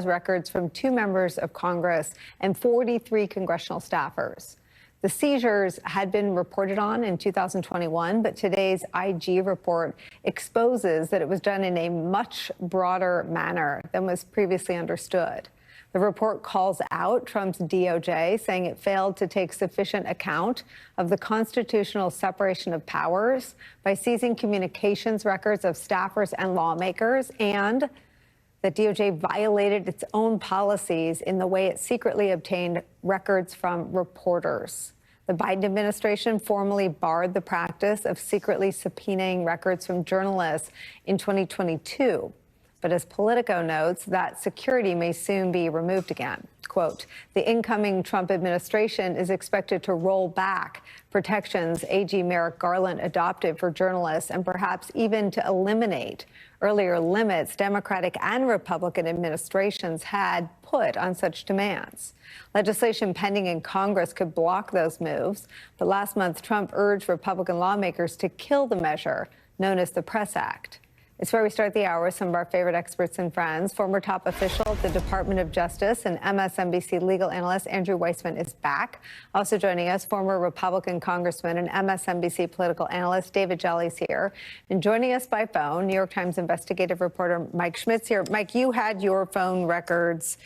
records from 2 members of Congress and 43 congressional staffers. The seizures had been reported on in 2021, but today's IG report exposes that it was done in a much broader manner than was previously understood. The report calls out Trump's DOJ, saying it failed to take sufficient account of the constitutional separation of powers by seizing communications records of staffers and lawmakers, and that DOJ violated its own policies in the way it secretly obtained records from reporters. The Biden administration formally barred the practice of secretly subpoenaing records from journalists in 2022. But as Politico notes, that security may soon be removed again. Quote, the incoming Trump administration is expected to roll back protections AG Merrick Garland adopted for journalists and perhaps even to eliminate earlier limits Democratic and Republican administrations had put on such demands. Legislation pending in Congress could block those moves, but last month Trump urged Republican lawmakers to kill the measure known as the Press Act. It's where we start the hour with some of our favorite experts and friends. Former top official at the Department of Justice and MSNBC legal analyst Andrew Weissman is back. Also joining us, former Republican Congressman and MSNBC political analyst David Jolly's here. And joining us by phone, New York Times investigative reporter Mike Schmidt's here. Mike, you had your phone records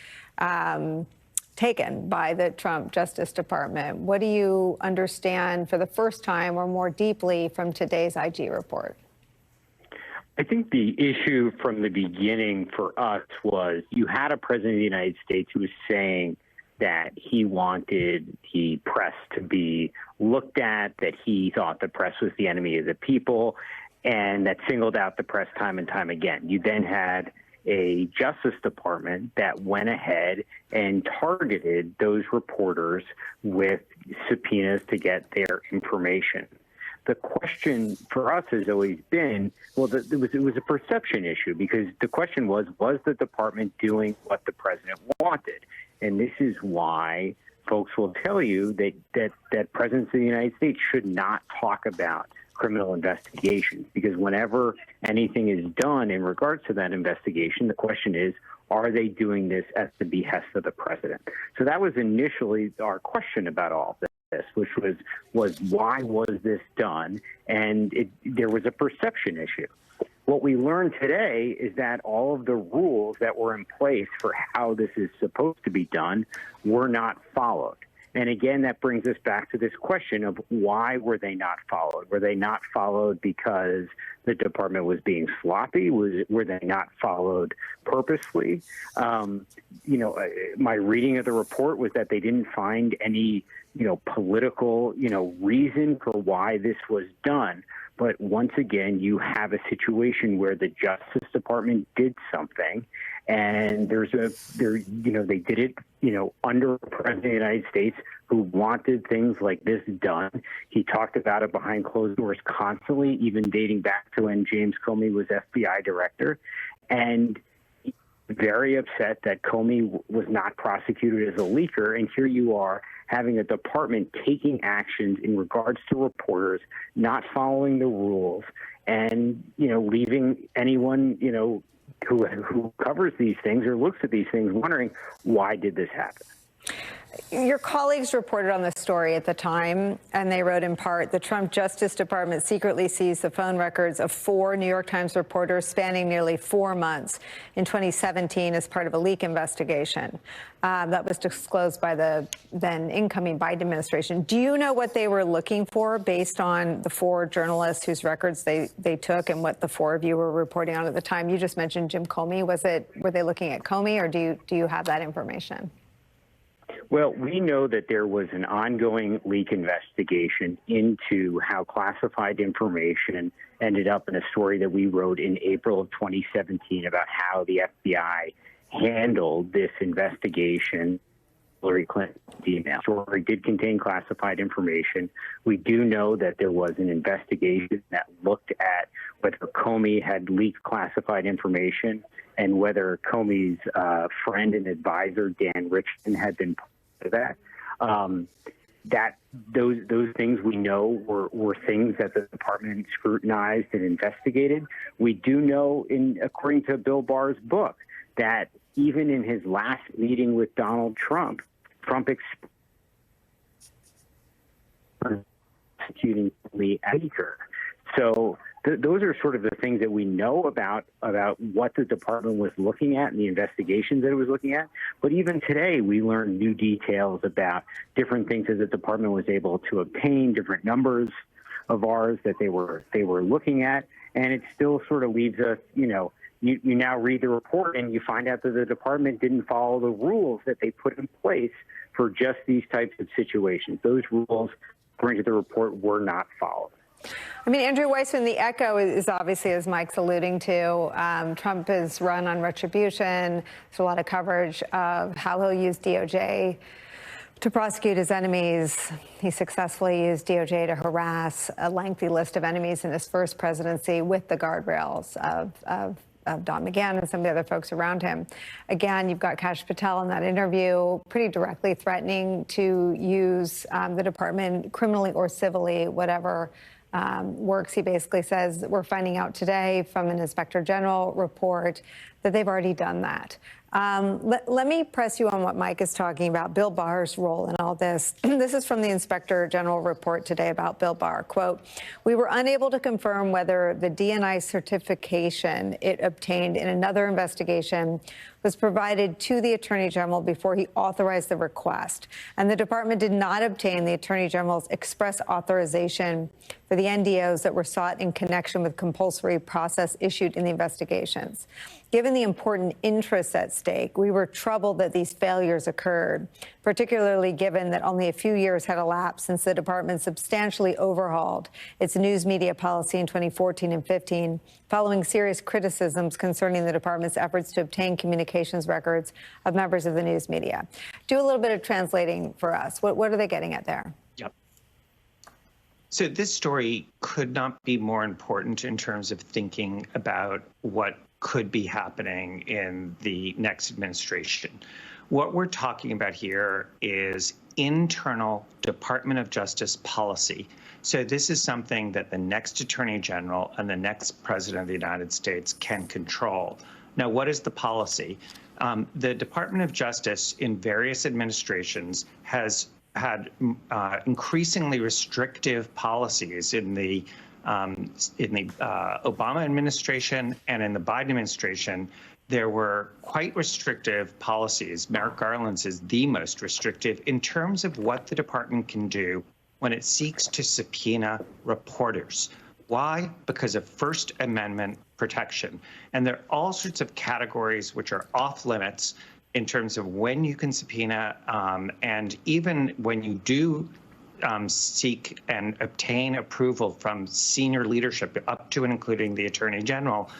taken by the Trump Justice Department. What do you understand for the first time or more deeply from today's IG report? I think the issue from the beginning for us was you had a president of the United States who was saying that he wanted the press to be looked at, that he thought the press was the enemy of the people, and that singled out the press time and time again. You then had a Justice Department that went ahead and targeted those reporters with subpoenas to get their information. The question for us has always been, well, it was a perception issue, because the question was the department doing what the president wanted? And this is why folks will tell you that presidents of the United States should not talk about criminal investigations, because whenever anything is done in regards to that investigation, the question is, are they doing this at the behest of the president? So that was initially our question about all of this, which was why was this done? And there was a perception issue. What we learned today is that all of the rules that were in place for how this is supposed to be done were not followed. And again, that brings us back to this question of why were they not followed? Were they not followed because the department was being sloppy? Were they not followed purposely? My reading of the report was that they didn't find any, political, reason for why this was done. But once again, you have a situation where the Justice Department did something, and they did it, under the President of the United States, who wanted things like this done. He talked about it behind closed doors constantly, even dating back to when James Comey was FBI director, and very upset that Comey was not prosecuted as a leaker. And here you are having a department taking actions in regards to reporters, not following the rules, and, leaving anyone, who covers these things or looks at these things wondering, why did this happen? Your colleagues reported on this story at the time, and they wrote in part, the Trump Justice Department secretly seized the phone records of 4 New York Times reporters spanning nearly 4 months in 2017 as part of a leak investigation. That was disclosed by the then incoming Biden administration. Do you know what they were looking for based on the 4 journalists whose records they took and what the 4 of you were reporting on at the time? You just mentioned Jim Comey. Were they looking at Comey, or do you have that information? Well, we know that there was an ongoing leak investigation into how classified information ended up in a story that we wrote in April of 2017 about how the FBI handled this investigation. Hillary Clinton's email story did contain classified information. We do know that there was an investigation that looked at whether Comey had leaked classified information and whether Comey's friend and advisor, Dan Richardson, had been part of that. Those things we know were things that the department scrutinized and investigated. We do know, according to Bill Barr's book, that even in his last meeting with Donald Trump, executing the speaker. So those are sort of the things that we know about what the department was looking at and the investigations that it was looking at. But even today, we learned new details about different things that the department was able to obtain, different numbers of ours that they were looking at, and it still sort of leaves us, you now read the report and you find out that the department didn't follow the rules that they put in place for just these types of situations. Those rules, according to the report, were not followed. I mean, Andrew Weissman, the echo is obviously, as Mike's alluding to, Trump is run on retribution. There's a lot of coverage of how he'll use DOJ to prosecute his enemies. He successfully used DOJ to harass a lengthy list of enemies in his first presidency with the guardrails of Don McGahn and some of the other folks around him. Again, you've got Kash Patel in that interview pretty directly threatening to use the department criminally or civilly, whatever works. He basically says, we're finding out today from an Inspector General report that they've already done that. Let me press you on what Mike is talking about, Bill Barr's role in all this. This is from the Inspector General report today about Bill Barr. Quote, we were unable to confirm whether the DNI certification it obtained in another investigation was provided to the Attorney General before he authorized the request. And the department did not obtain the Attorney General's express authorization for the NDOs that were sought in connection with compulsory process issued in the investigations. Given the important interests at stake, we were troubled that these failures occurred, particularly given that only a few years had elapsed since the department substantially overhauled its news media policy in 2014 and 15, following serious criticisms concerning the department's efforts to obtain communications records of members of the news media. Do a little bit of translating for us. What are they getting at there? Yep. So this story could not be more important in terms of thinking about what could be happening in the next administration. What we're talking about here is internal Department of Justice policy. So this is something that the next Attorney General and the next President of the United States can control. Now, what is the policy? The Department of Justice in various administrations has had increasingly restrictive policies in the Obama administration and in the Biden administration. There were quite restrictive policies. Merrick Garland's is the most restrictive in terms of what the department can do when it seeks to subpoena reporters. Why? Because of First Amendment protection. And there are all sorts of categories which are off limits in terms of when you can subpoena, and even when you do seek and obtain approval from senior leadership up to and including the Attorney General,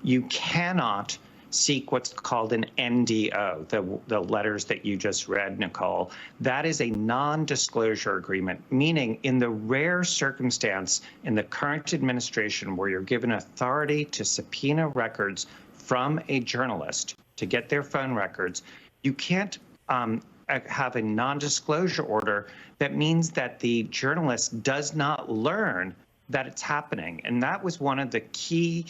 you cannot seek what's called an NDO, the letters that you just read, Nicolle. That is a non-disclosure agreement, meaning in the rare circumstance in the current administration where you're given authority to subpoena records from a journalist to get their phone records, you can't have a non-disclosure order that means that the journalist does not learn that it's happening. And that was one of the key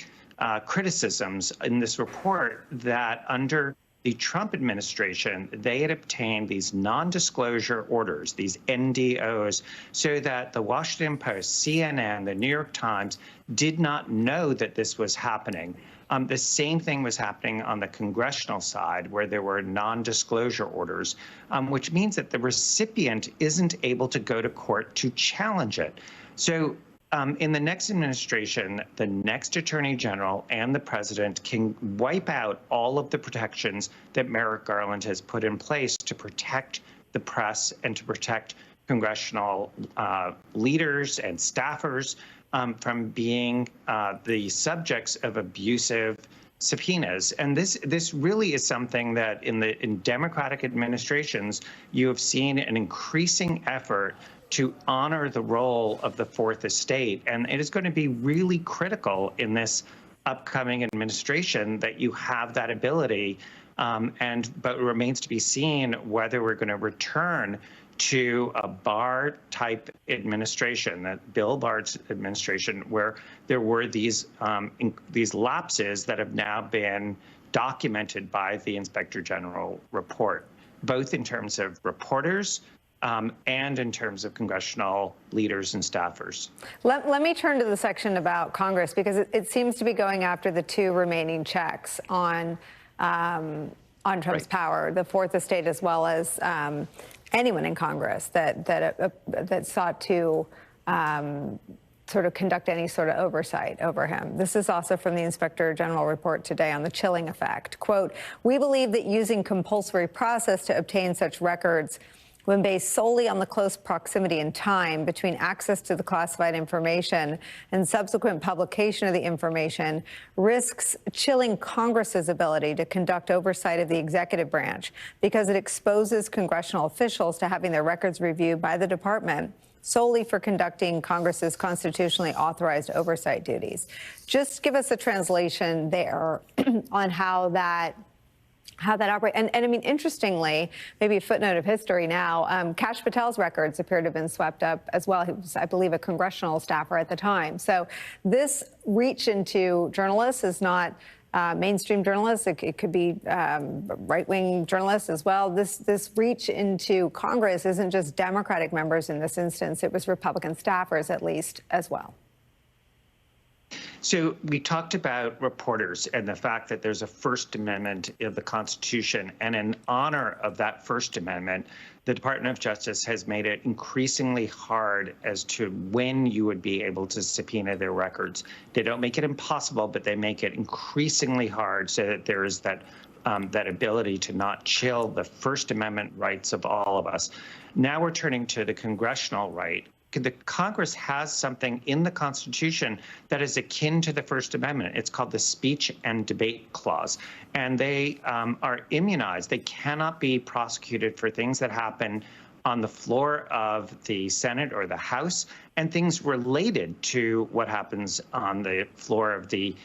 criticisms in this report, that under the Trump administration, they had obtained these non-disclosure orders, these NDOs, so that the Washington Post, CNN, the New York Times did not know that this was happening. The same thing was happening on the congressional side, where there were non-disclosure orders, which means that the recipient isn't able to go to court to challenge it. So in the next administration, the next Attorney General and the President can wipe out all of the protections that Merrick Garland has put in place to protect the press and to protect congressional leaders and staffers from being the subjects of abusive subpoenas. And this really is something that in Democratic administrations, you have seen an increasing effort to honor the role of the Fourth Estate. And it is going to be really critical in this upcoming administration that you have that ability. But it remains to be seen whether we're going to return to a Barr-type administration, that Bill Barr's administration, where there were these lapses that have now been documented by the Inspector General report, both in terms of reporters and in terms of congressional leaders and staffers. Let me turn to the section about Congress, because it seems to be going after the two remaining checks on Trump's power, the fourth estate, as well as anyone in Congress that sought to sort of conduct any sort of oversight over him. This is also from the Inspector General report today on the chilling effect. Quote, "We believe that using compulsory process to obtain such records when based solely on the close proximity in time between access to the classified information and subsequent publication of the information risks chilling Congress's ability to conduct oversight of the executive branch because it exposes congressional officials to having their records reviewed by the department solely for conducting Congress's constitutionally authorized oversight duties." Just give us a translation there on how that operates. And I mean, interestingly, maybe a footnote of history now, Kash Patel's records appear to have been swept up as well. He was, I believe, a congressional staffer at the time. So this reach into journalists is not mainstream journalists. It could be right-wing journalists as well. This reach into Congress isn't just Democratic members in this instance. It was Republican staffers, at least, as well. So we talked about reporters and the fact that there's a First Amendment of the Constitution, and in honor of that First Amendment, the Department of Justice has made it increasingly hard as to when you would be able to subpoena their records. They don't make it impossible, but they make it increasingly hard so that there is that ability to not chill the First Amendment rights of all of us. Now we're turning to the congressional right. The Congress has something in the Constitution that is akin to the First Amendment. It's called the Speech and Debate Clause. And they are immunized. They cannot be prosecuted for things that happen on the floor of the Senate or the House and things related to what happens on the floor of the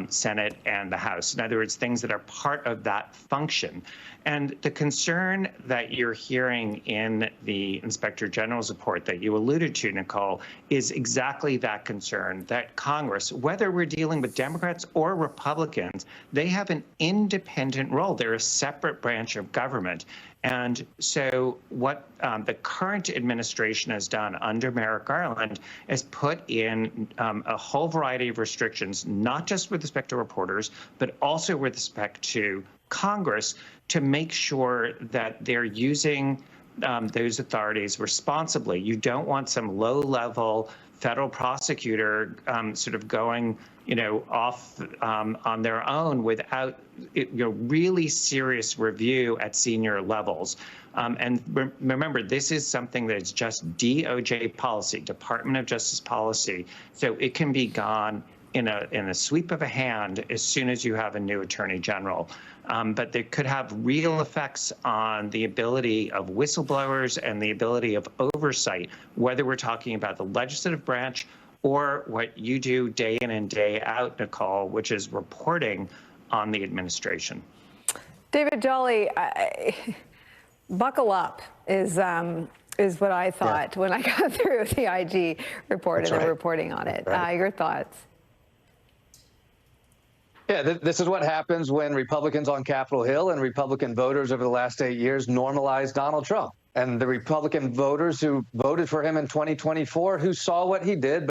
Senate and the House. In other words, things that are part of that function. And the concern that you're hearing in the Inspector General's report that you alluded to, Nicolle, is exactly that concern, that Congress, whether we're dealing with Democrats or Republicans, they have an independent role. They're a separate branch of government. And so what the current administration has done under Merrick Garland is put in a whole variety of restrictions, not just with respect to reporters, but also with respect to Congress, to make sure that they're using those authorities responsibly. You don't want some low-level federal prosecutor sort of going, off on their own without, really serious review at senior levels. And remember, this is something that is just DOJ policy, Department of Justice policy. So it can be gone in a sweep of a hand as soon as you have a new attorney general. But they could have real effects on the ability of whistleblowers and the ability of oversight, whether we're talking about the legislative branch or what you do day in and day out, Nicolle, which is reporting on the administration. David Jolly, buckle up is what I thought when I got through the IG report and the reporting on it. Your thoughts? Yeah, this is what happens when Republicans on Capitol Hill and Republican voters over the last 8 years normalize Donald Trump. And the Republican voters who voted for him in 2024, who saw what he did,